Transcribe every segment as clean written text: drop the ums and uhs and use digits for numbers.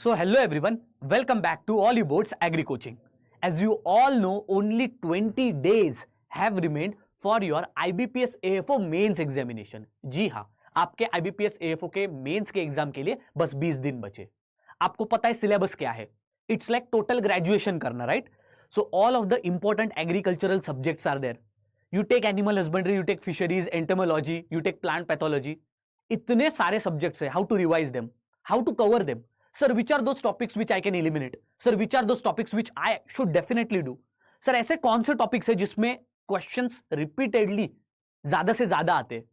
So hello everyone, welcome back to All Boards Agri Coaching. As you all know, only 20 days have remained for your IBPS AFO mains examination. जी हाँ, आपके IBPS AFO के mains के exam के लिए बस 20 दिन बचे. आपको पता है सिलेबस क्या है? इट्स लाइक टोटल ग्रेजुएशन करना, right? So all of the important agricultural subjects are there. You take animal husbandry, you take fisheries, entomology, you take plant pathology. इतने सारे सब्जेक्ट्स है. How to revise them, how to cover them? Sir, which are those topics which I can eliminate? Sir, which are those topics which I should definitely do? Sir, ऐसे कौन से topics है जिसमें questions repeatedly ज्यादा से ज्यादा आते हैं,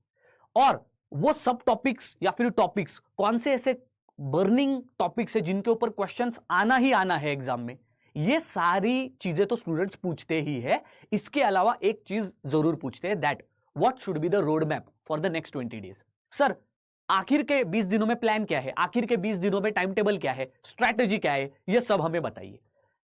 और वो सब टॉपिक्स या फिर टॉपिक्स कौन से ऐसे बर्निंग टॉपिक्स है जिनके ऊपर क्वेश्चंस आना ही आना है एग्जाम में? ये सारी चीजें तो स्टूडेंट्स पूछते ही है. इसके अलावा एक चीज जरूर पूछते हैं, that what should be the road map for the next 20 days. Sir, आखिर के 20 दिनों में प्लान क्या है, आखिर के 20 दिनों में टाइम टेबल क्या है, स्ट्रैटेजी क्या है, ये सब हमें बताइए.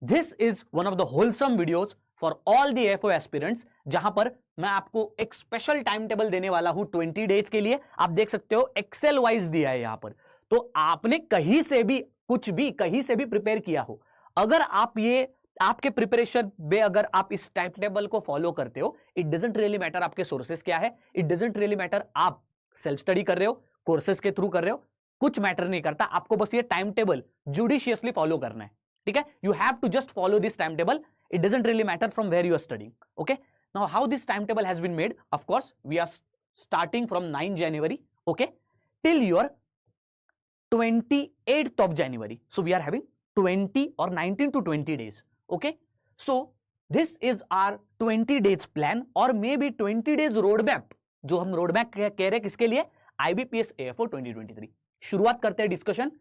This is one of the wholesome videos for all the FO aspirants, जहां पर मैं आपको एक स्पेशल टाइम टेबल देने वाला हूं 20 डेज के लिए. आप देख सकते हो एक्सेल वाइज दिया है यहां पर. तो आपने कहीं से भी कुछ भी कहीं से भी प्रिपेयर किया हो, अगर आप ये आपके प्रिपरेशन में अगर आप इस टाइम टेबल को फॉलो करते हो, इट डजंट रियली मैटर आपके सोर्सेस क्या है, इट डजंट रियली मैटर आप सेल्फ स्टडी कर रहे हो, कोर्सेज के थ्रू कर रहे हो, कुछ मैटर नहीं करता. आपको बस ये टाइम टेबल जुडिशियसली फॉलो करना है. ठीक है, you have to just follow this time table. It doesn't really matter from where you are studying. Okay, now how this time table has been made? Of course we are starting from 9 January, okay, till your 28th of January. So we are having 20 or 19 to 20 days. Okay, so this is our 20 days plan or maybe 20 days roadmap. जो हम roadmap कह रहे हैं किसके लिए? IBPS AFO 2023. शुरुआत करते हैं डिस्कशन.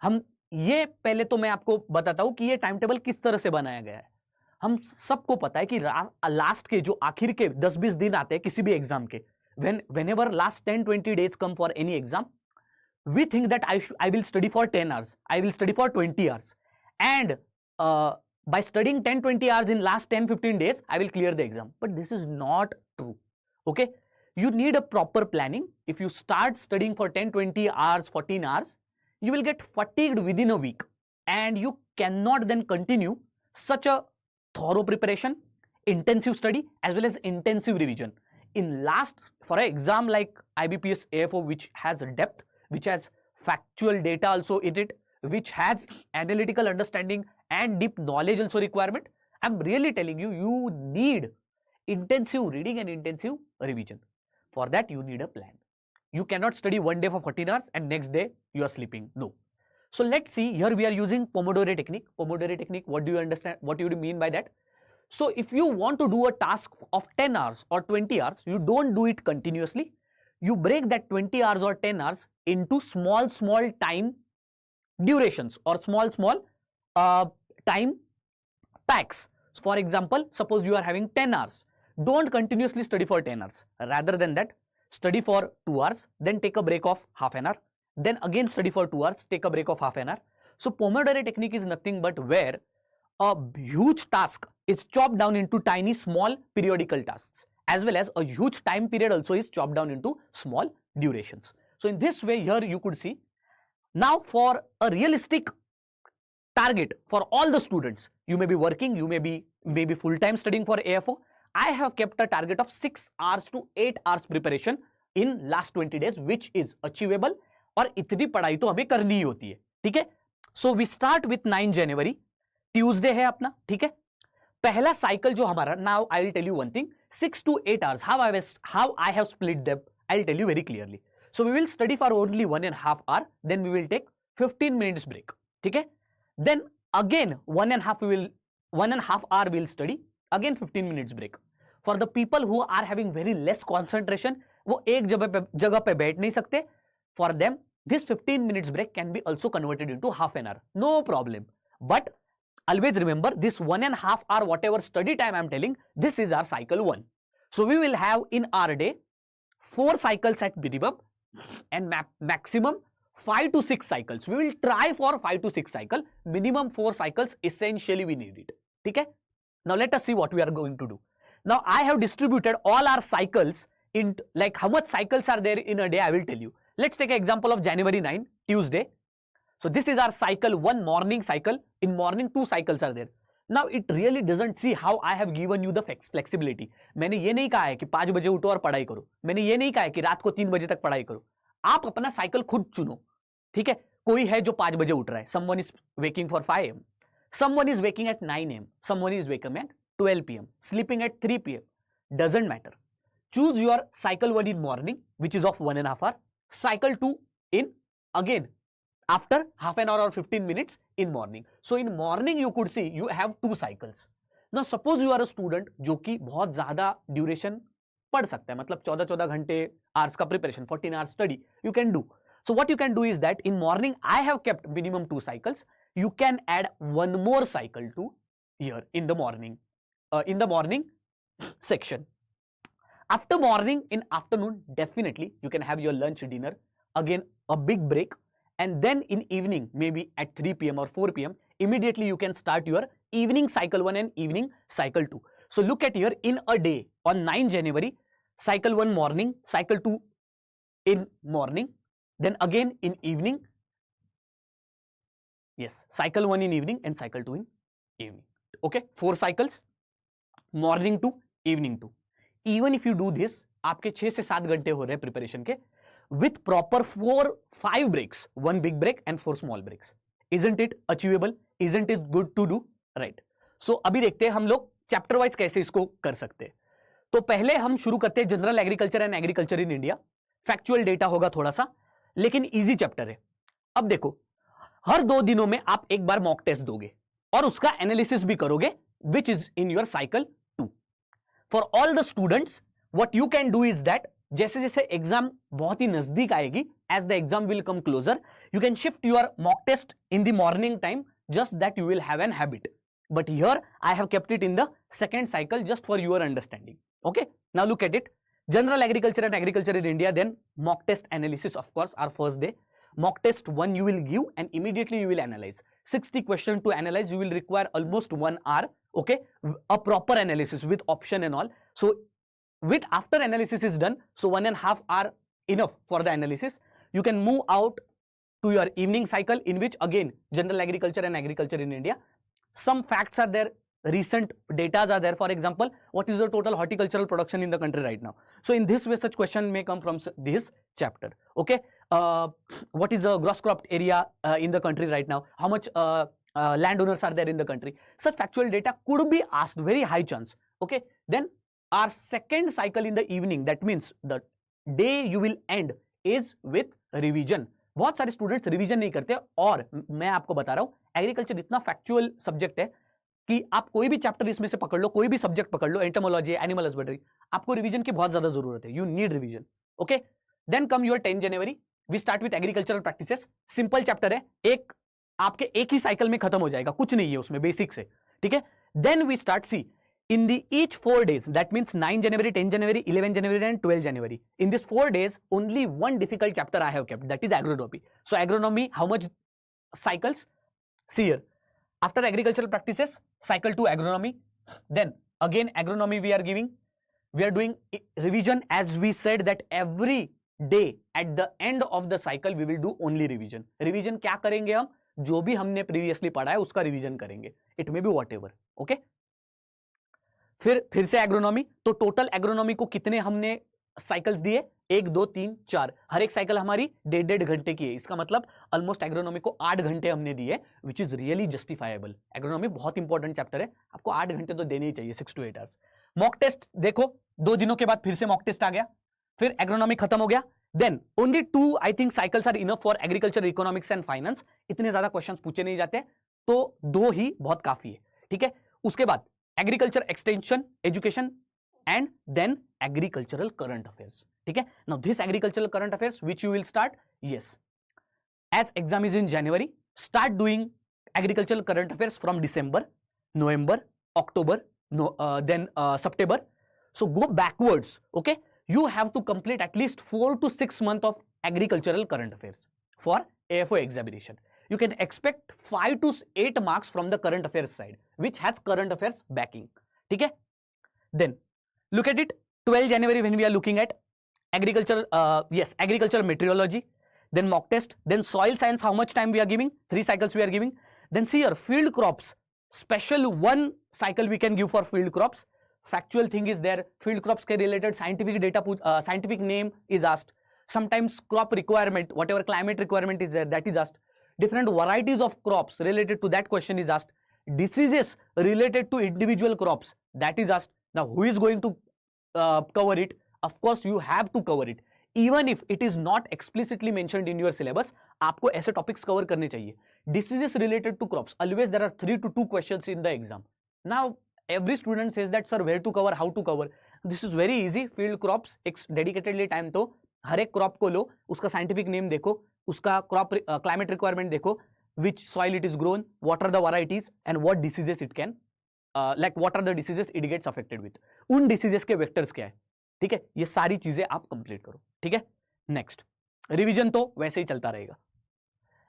हम ये पहले तो मैं आपको बताता हूं कि ये टाइम टेबल किस तरह से बनाया गया है. हम सबको पता है कि लास्ट के जो आखिर के 10-20 दिन आते हैं किसी भी एग्जाम के, whenever last 10-20 days come for any exam, we think that I will study for 10 hours, I will study for 20 hours, and by studying 10-20 hours in last 10-15 days I will clear the exam. But this is not true. Okay, you need a proper planning. If you start studying for 10-20 hours, 14 hours, you will get fatigued within a week, and you cannot then continue such a thorough preparation, intensive study as well as intensive revision in last for an exam like IBPS AFO, which has depth, which has factual data also in it, which has analytical understanding and deep knowledge also requirement. I'm really telling you, you need intensive reading and intensive revision. For that you need a plan. You cannot study one day for 14 hours and next day you are sleeping. No. So let's see, here we are using Pomodoro technique. Pomodoro technique, what do you understand, what do you mean by that? So if you want to do a task of 10 hours or 20 hours, you don't do it continuously. You break that 20 hours or 10 hours into small time durations or small time packs. For example, suppose you are having 10 hours. Don't continuously study for 10 hours. Rather than that, study for 2 hours, then take a break of half an hour, then again study for 2 hours, take a break of half an hour. So Pomodoro technique is nothing but where a huge task is chopped down into tiny small periodical tasks, as well as a huge time period also is chopped down into small durations. So in this way, here you could see. Now for a realistic target for all the students, you may be working, you may be full-time studying for AFO. I have kept a target of 6 hours to 8 hours preparation in last 20 days, which is achievable. और इतनी पढ़ाई तो हमें करनी ही होती है. ठीक है, so we start with 9 January, Tuesday है अपना. ठीक है, पहला साइकिल जो हमारा, now I will tell you one thing, 6 to 8 hours, how I have split them, I'll tell you very clearly. So we will study for only 1.5 hours, then we will take 15 minutes break. ठीक है, then again 1.5 hour we will study, again 15 minutes break. For the people who are having very less concentration, वो एक जगह पे बैठ नहीं सकते, for them this 15 minutes break can be also converted into half an hour, no problem. But always remember, this 1.5 hour whatever study time I'm telling, this is our cycle 1. So we will have in our day 4 cycles at minimum and maximum 5 to 6 cycles. We will try for 5 to 6 cycle, minimum 4 cycles essentially we need it. ठीक है, now let us see what we are going to do. Now I have distributed all our cycles in, like how much cycles are there in a day, I will tell you. Let's take an example of January 9, Tuesday. So this is our cycle 1 morning cycle. In morning 2 cycles are there. Now it really doesn't see how I have given you the flexibility. मैंने ये नहीं कहा है कि 5 बजे उठो और पढ़ाई करो, मैंने ये नहीं कहा है कि रात को 3 बजे तक पढ़ाई करो. आप अपना साइकिल खुद चुनो. ठीक है, कोई है जो 5 बजे उठ रहा है, someone is waking for 5 am, someone is waking at 9 am, someone is waking at 12 pm, sleeping at 3 pm, doesn't matter. Choose your cycle 1 in morning, which is of 1.5 hour, cycle 2 in again after half an hour or 15 minutes in morning. So in morning you could see you have 2 cycles. Now suppose you are a student जो कि बहुत ज्यादा duration पढ़ सकता है, मतलब 14 घंटे hours का preparation, 14 hours study you can do. So what you can do is that in morning I have kept minimum 2 cycles. You can add one more cycle to here in the morning section. After morning, in afternoon, definitely you can have your lunch, dinner, again a big break, and then in evening, maybe at 3 pm or 4 pm, immediately you can start your evening cycle 1 and evening cycle 2. So look at here, in a day on 9 January, cycle 1 morning, cycle 2 in morning, then again in evening, yes, cycle 1 in evening and cycle 2 in evening. Okay, 4 cycles, morning to evening 2. Even if you do this, आपके 6 से 7 घंटे हो रहे हैं preparation के, with proper 4-5 breaks, 1 big break and 4 small breaks. Isn't it achievable? Isn't it good to do? Right. So अभी देखते हैं हम लोग चैप्टर वाइज कैसे इसको कर सकते हैं. तो पहले हम शुरू करते हैं general agriculture and agriculture in India. Factual data होगा थोड़ा सा, लेकिन इजी चैप्टर है. अब देखो, हर 2 दिनों में आप एक बार मॉक टेस्ट दोगे और उसका एनालिसिस भी करोगे, which is in your cycle 2. For all the students what you can do is that, जैसे जैसे एग्जाम बहुत ही नजदीक आएगी, as the exam will come closer, you can shift your mock test in the morning time, just that you will have an habit. But here I have kept it in the second cycle just for your understanding. Okay, now look at it. General agriculture and agriculture in India, then mock test analysis, of course, our first day. Mock test 1 you will give and immediately you will analyze. 60 questions to analyze, you will require almost 1 hour. Okay, a proper analysis with option and all. So with after analysis is done, so 1.5 hour enough for the analysis. You can move out to your evening cycle, in which again general agriculture and agriculture in India, some facts are there, recent data are there. For example, what is the total horticultural production in the country right now? So in this way such question may come from this chapter. Okay, what is the gross cropped area in the country right now, how much landowners are there in the country? Such factual data could be asked, very high chance. Okay, then our second cycle in the evening, that means the day you will end is with revision. बहुत सारे students revision नहीं करते, और मैं आपको बता रहा हूं एग्रीकल्चर इतना फैक्चुअल सब्जेक्ट है कि आप कोई भी चैप्टर इसमें से पकड़ लो, कोई भी सब्जेक्ट पकड़ लो, एंटोमोलॉजी, एनिमल हस्बेंड्री, आपको रिवीजन की बहुत ज्यादा जरूरत है. You need revision. Okay, then come your 10 January, we start with agricultural practices. Simple chapter है, एक ही साइकिल में खत्म हो जाएगा, कुछ नहीं है उसमें, बेसिक से. ठीक है, then we start see in the each 4 days, that means 9 January, 10 January, 11 January and 12 January. In this 4 days, only one difficult chapter I have kept, that is agronomy. So agronomy, how much cycles? See here, after agricultural practices, cycle 2 agronomy. Then again agronomy we are doing revision, as we said that every day at the end of the cycle we will do only revision. Revision क्या करेंगे हम? जो भी हमने previously पढ़ा है उसका revision करेंगे. It may be whatever. Okay. फिर से एग्रोनॉमी. तो टोटल एग्रोनॉमी को कितने हमने साइकिल्स दिए? 1 2 3 4. हर एक साइकिल हमारी 1.5 घंटे की है. इसका मतलब ऑलमोस्ट एग्रोनॉमी को 8 घंटे हमने दिए, विच इज रियली जस्टिफाइबल. एग्रोनॉमी बहुत इंपॉर्टेंट चैप्टर है, आपको 8 घंटे तो देने ही चाहिए, 6 to 8 hours. मॉक टेस्ट देखो, 2 दिनों के बाद फिर से मॉक टेस्ट आ गया, फिर एग्रोनॉमी खत्म हो गया. Then only 2 I think cycles are enough for agriculture, economics and finance. इतने ज्यादा क्वेश्चन पूछे नहीं जाते, तो 2 ही बहुत काफी है. ठीक है, उसके बाद agriculture extension education and then agricultural current affairs. ठीक है, now this agricultural current affairs which you will start, yes, as exam is in January, start doing agricultural current affairs from December, November, October, then September. So go backwards. Okay, you have to complete at least 4 to 6 months of agricultural current affairs for AFO examination. You can expect 5 to 8 marks from the current affairs side, which has current affairs backing. ठीक है, then look at it. 12 January when we are looking at agriculture, yes, agricultural meteorology. then mock test, then soil science, how much time we are giving? 3 cycles we are giving. Then see here, field crops, special 1 cycle we can give for field crops. Factual thing is there, field crops ke related scientific data, scientific name is asked. Sometimes crop requirement, whatever climate requirement is there, that is asked. Different varieties of crops related to that question is asked. Diseases related to individual crops, that is asked. Now who is going to cover it? Of course you have to cover it. Even if it is not explicitly mentioned in your syllabus, आपको ऐसे topics cover करने चाहिए. Diseases related to crops, always there are 3 to 2 questions in the exam. Now every student says that sir where to cover, how to cover. This is very easy. Field crops एक dedicatedly time तो हर एक crop को लो, उसका scientific name देखो, उसका crop climate requirement देखो, which soil it is grown, what are the varieties and what diseases it can like what are the diseases it gets affected with. उन diseases के vectors क्या है, ठीक है, ये सारी चीजें आप कंप्लीट करो, ठीक है. नेक्स्ट रिवीजन तो वैसे ही चलता रहेगा.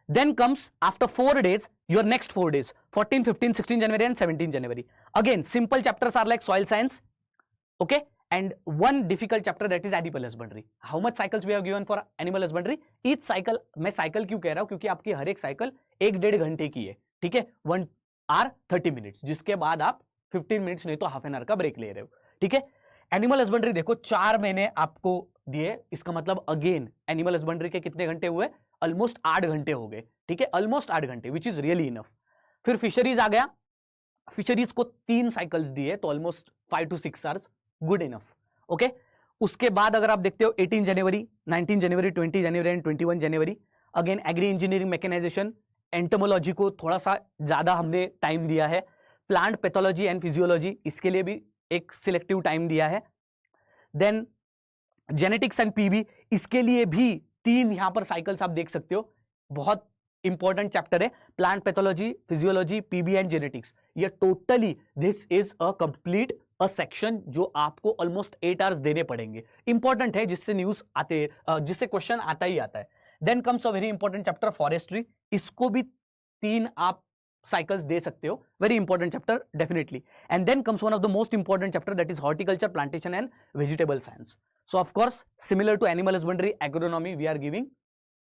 Then comes after 4 days your next 4 days 14, 15, 16 January and 17 January. Again simple chapters are like soil science, okay, and one difficult chapter that is animal husbandry. How much cycles we have given for animal husbandry? Each cycle, मैं cycle क्यों कह रहा हूं, क्योंकि आपकी हर एक cycle 1-1.5 घंटे की है, ठीक है, 1 hour 30 minutes, जिसके बाद आप 15 मिनट्स नहीं तो हाफ एन आवर का ब्रेक ले रहे हो, ठीक है. एनिमल हस्बेंड्री देखो 4 महीने आपको दिए, इसका मतलब अगेन एनिमल हस्बेंड्री के कितने घंटे हुए? ऑलमोस्ट 8 घंटे हो गए, ठीक है, ऑलमोस्ट 8 घंटे, विच इज रियली इनफ. फिर फिशरीज आ गया, फिशरीज को 3 साइकिल्स दिए तो almost 5 to 6 hours, good enough, okay. उसके बाद अगर आप देखते हो 18 जनवरी, 19 जनवरी, 20 जनवरी एंड 21 जनवरी, again agri engineering mechanisation, entomology को थोड़ा सा ज्यादा हमने टाइम दिया है. प्लांट पैथोलॉजी एंड फिजियोलॉजी, इसके लिए भी एक सिलेक्टिव टाइम दिया है. देन जेनेटिक्स एंड पीबी, इसके लिए भी 3 यहां पर साइकिल्स आप देख सकते हो. बहुत इंपॉर्टेंट चैप्टर है, plant pathology, physiology, PB and genetics. ये totally this is a complete a section जो आपको ऑलमोस्ट 8 आवर्स देने पड़ेंगे. इंपॉर्टेंट है, जिससे न्यूज आते, जिससे क्वेश्चन आता ही आता है. Then comes a very important chapter forestry, इसको भी 3 आप cycles दे सकते हो, very important chapter definitely. And then comes one of the most important chapter, that is horticulture, plantation and vegetable science. So of course similar to animal husbandry, agronomy, we are giving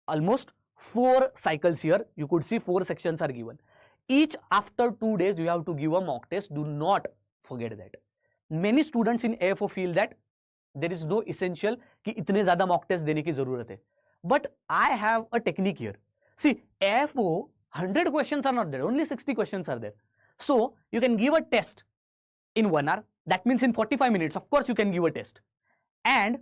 almost 4 cycles here. You could see 4 sections are given. Each after 2 days you have to give a mock test. Do not forget that. Many students in AFO feel that there is no essential कि इतने ज़्यादा mock test देने की ज़रूरत है. But I have a technique here. See, AFO 100 questions are not there, only 60 questions are there. So you can give a test in 1 hour, that means in 45 minutes of course you can give a test, and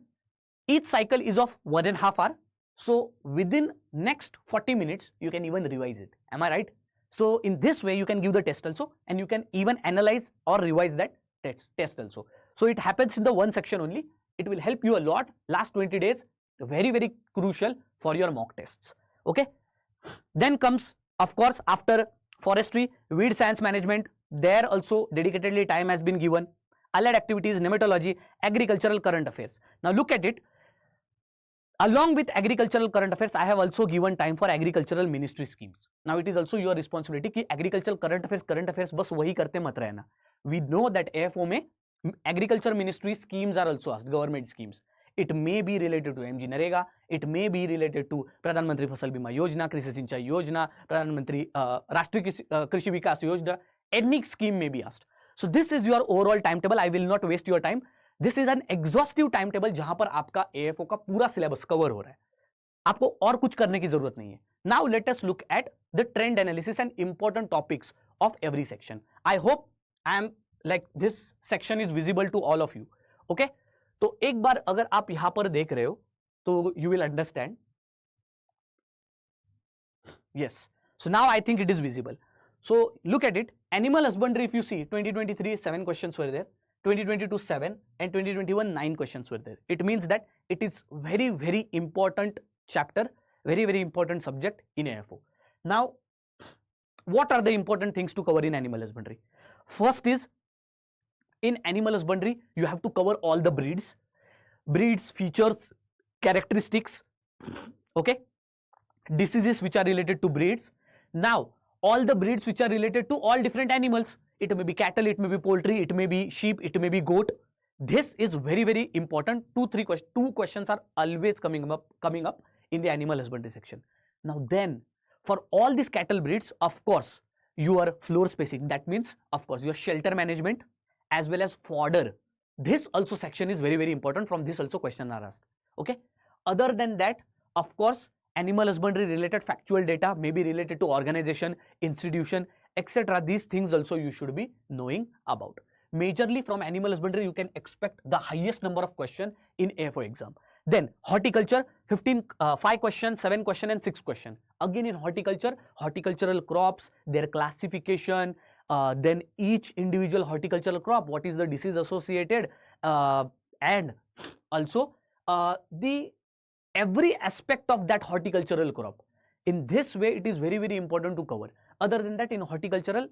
each cycle is of 1.5 hour. So within next 40 minutes you can even revise it, am I right? So in this way you can give the test also, and you can even analyze or revise that test also. So it happens in the one section only. It will help you a lot. Last 20 days very very crucial for your mock tests, okay. Then comes of course after forestry, weed science management, there also dedicatedly time has been given. Allied activities, nematology, agricultural current affairs. Now look at it, along with agricultural current affairs I have also given time for agricultural ministry schemes. Now it is also your responsibility कि agricultural current affairs बस वही करते मत रहना. We know that AFO में agriculture ministry schemes are also asked, government schemes. It may be related to MG Narega, it may be related to प्रधानमंत्री फसल बीमा योजना, कृषि सिंचाई योजना, प्रधानमंत्री राष्ट्रीय कृषि विकास योजना, any scheme may be asked. So this is your overall timetable. I will not waste your time. This is an exhaustive timetable जहां पर आपका AFO का पूरा सिलेबस कवर हो रहा है, आपको और कुछ करने की जरूरत नहीं है. Now let us look at the trend analysis and important topics of every section. I hope I am like this section is visible to all of you, okay. तो एक बार अगर आप यहां पर देख रहे हो तो you will understand. Yes, so now I think it is visible. So look at it. Animal husbandry, if you see 2023 7 questions were there, 2022 7 and 2021 9 questions were there. It means that it is very very important chapter, very very important subject in AFO. Now what are the important things to cover in animal husbandry? First is, in animal husbandry you have to cover all the breeds, features, characteristics, okay, diseases which are related to breeds. Now all the breeds which are related to all different animals, it may be cattle, it may be poultry, it may be sheep, it may be goat. This is very very important. 2 questions are always coming up in the animal husbandry section. Now then, for all these cattle breeds, of course, your floor spacing, that means of course your shelter management as well as fodder, this also section is very important. From this also question are asked. Okay, other than that, of course, animal husbandry related factual data may be related to organization, institution, etc. These things also you should be knowing about. Majorly from animal husbandry you can expect the highest number of question in AFO exam. Then horticulture, 5 questions, 7 question and 6 question. Again in horticulture, horticultural crops, their classification, then each individual horticultural crop, what is the disease associated, and also the every aspect of that horticultural crop. In this way it is very important to cover. Other than that, in horticultural,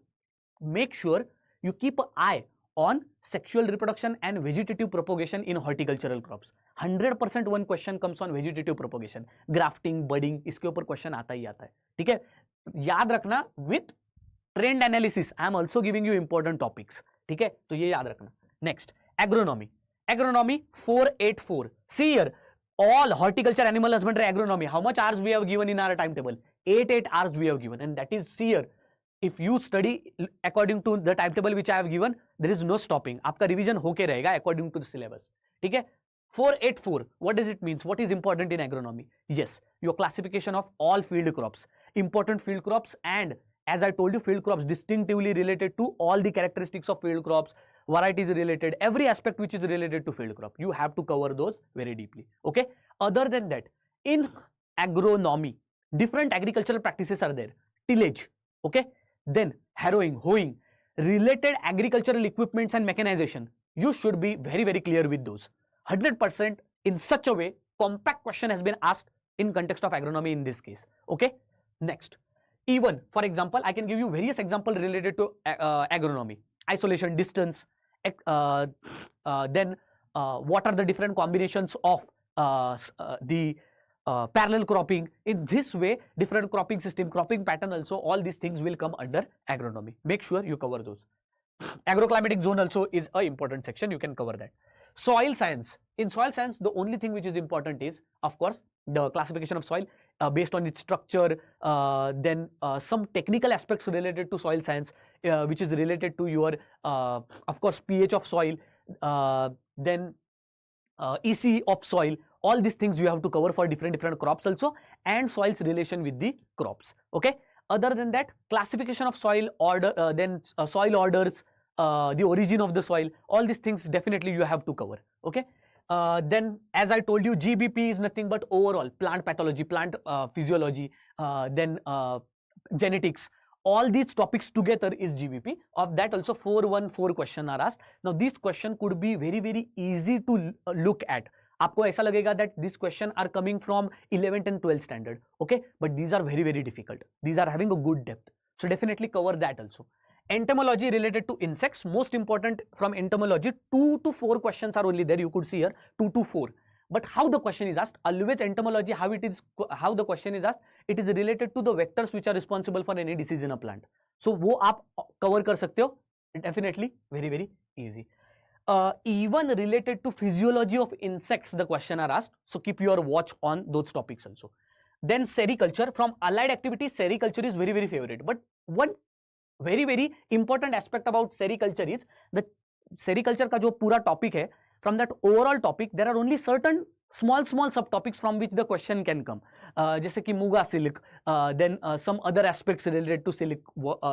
make sure you keep an eye on sexual reproduction and vegetative propagation in horticultural crops. 100% one question comes on vegetative propagation, grafting, budding, इसके ऊपर question आता ही आता है. ठीक है, याद रखना with trend analysis. I am also giving you important topics. ठीक है, तो ये याद रखना. Next, agronomy. Agronomy 484. See here, all horticulture, animal husbandry, agronomy. How much hours we have given in our timetable? 8 hours we have given, and that is, see here, if you study according to the timetable which I have given, there is no stopping. आपका revision होके रहेगा according to the syllabus. ठीक है? 484. What does it means? What is important in agronomy? Yes, your classification of all field crops, important field crops, and as I told you, field crops distinctively related to all the characteristics of field crops, varieties related, every aspect which is related to field crop. You have to cover those very deeply. Okay. Other than that, in agronomy, different agricultural practices are there. Tillage. Okay. Then harrowing, hoeing, related agricultural equipments and mechanization. You should be very clear with those. 100% in such a way, compact question has been asked in context of agronomy in this case. Okay. Next. Even, for example, I can give you various examples related to agronomy. Isolation, distance, then what are the different combinations of the parallel cropping. In this way, different cropping system, cropping pattern also, all these things will come under agronomy. Make sure you cover those. Agroclimatic zone also is an important section. You can cover that. Soil science. In soil science, the only thing which is important is, of course, the classification of soil based on its structure, then some technical aspects related to soil science, which is related to your, of course, pH of soil, then EC of soil. All these things you have to cover for different crops also, and soil's relation with the crops. Okay. Other than that, classification of soil order, then soil orders, the origin of the soil, all these things definitely you have to cover. Okay. Then as I told you, GBP is nothing but overall plant pathology, plant physiology, then genetics. All these topics together is GBP. Of that also 414 question are asked. Now these question could be very easy to look at. आपको ऐसा लगेगा that these question are coming from 11th and 12th standard. Okay, but these are very difficult. These are having a good depth. So definitely cover that also. Entomology related to insects, most important from entomology, 2 to 4 questions are only there. You could see here 2 to 4. But how the question is asked, always entomology, how the question is asked, it is related to the vectors which are responsible for any disease in a plant. So वो आप cover कर सकते हो, definitely very easy. Even related to physiology of insects, the question are asked. So keep your watch on those topics also. Then sericulture, from allied activities, sericulture is very favorite. But one very important aspect about sericulture is the sericulture का जो पूरा topic है, from that overall topic there are only certain small subtopics from which the question can come. जैसे कि muga silk, then some other aspects related to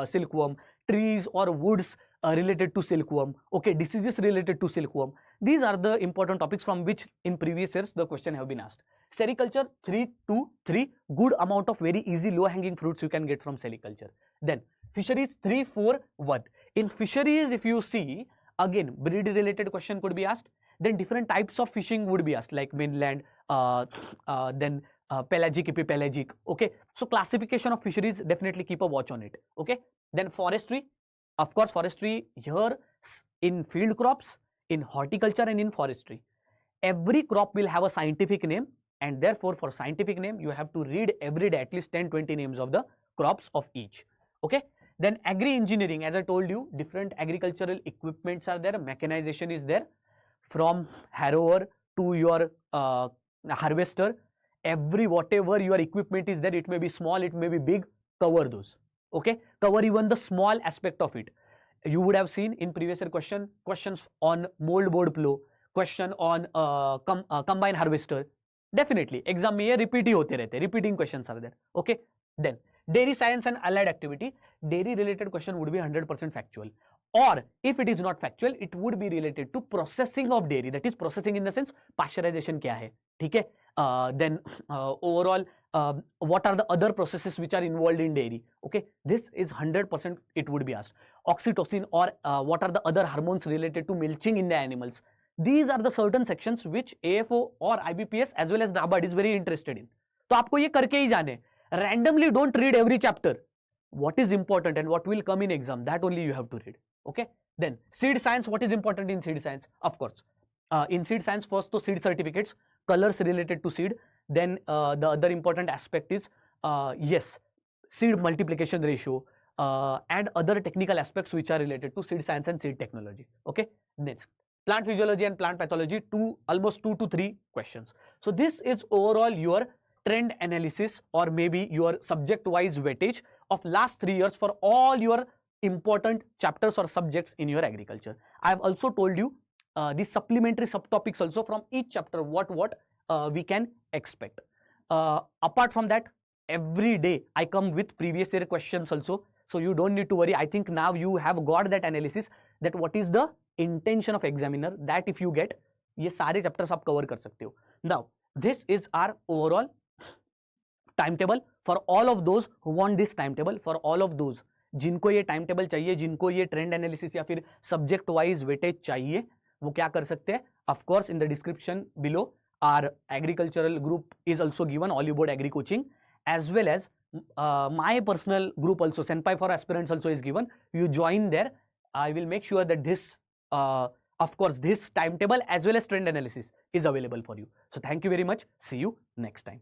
silkworm, trees or woods related to silkworm, okay, diseases related to silkworm. These are the important topics from which in previous years the question have been asked. Sericulture 3 to 3, good amount of very easy low hanging fruits you can get from sericulture. Then fisheries 3, 4, 1. In fisheries, if you see, again breed related question could be asked. Then different types of fishing would be asked, like mainland, then pelagic, epipelagic. Okay, so classification of fisheries, definitely keep a watch on it. Okay, then forestry, of course, forestry here in field crops, in horticulture and in forestry, every crop will have a scientific name, and therefore for scientific name you have to read every day at least 10-20 names of the crops of each. Okay. Then agri engineering, as I told you, different agricultural equipments are there, mechanization is there, from harrower to your harvester, every whatever your equipment is there, it may be small, it may be big, cover those. Okay, cover even the small aspect of it. You would have seen in previous year questions on mold board flow, question on combine harvester. Definitely exam में ये repeat ही होते रहते हैं, repeating questions are there. Okay, then dairy science and allied activity, dairy related question would be 100% factual, or if it is not factual, it would be related to processing of dairy, that is processing in the sense pasteurization क्या है, ठीक है. Then overall what are the other processes which are involved in dairy. Okay, this is 100% it would be asked. Oxytocin, or what are the other hormones related to milking in the animals. These are the certain sections which AFO or IBPS as well as NABARD is very interested in. तो आपको ये करके ही जाने. Randomly don't read every chapter. What is important and what will come in exam, that only you have to read. Okay, then seed science. What is important in seed science? Of course, in seed science, first to seed certificates, colors related to seed. Then the other important aspect is yes, seed multiplication ratio and other technical aspects which are related to seed science and seed technology. Okay, next plant physiology and plant pathology, almost 2 to 3 questions. So this is overall your trend analysis, or maybe your subject wise weightage of last 3 years for all your important chapters or subjects in your agriculture. I have also told you the supplementary subtopics also from each chapter, what we can expect. Apart from that, every day I come with previous year questions also, so you don't need to worry. I think now you have got that analysis, that what is the intention of examiner, that if you get, ये सारे chapters आप cover कर सकते हो. Now this is our overall timetable for all of those who want this timetable. For all of those जिनको ये timetable चाहिए, जिनको ये trend analysis या फिर subject wise weightage चाहिए, वो क्या कर सकते हैं? Of course, in the description below, our agricultural group is also given, All You Board Agri Coaching, as well as my personal group also, Senpai for Aspirants also is given. You join there. I will make sure that this, of course, this timetable as well as trend analysis is available for you. So thank you very much. See you next time.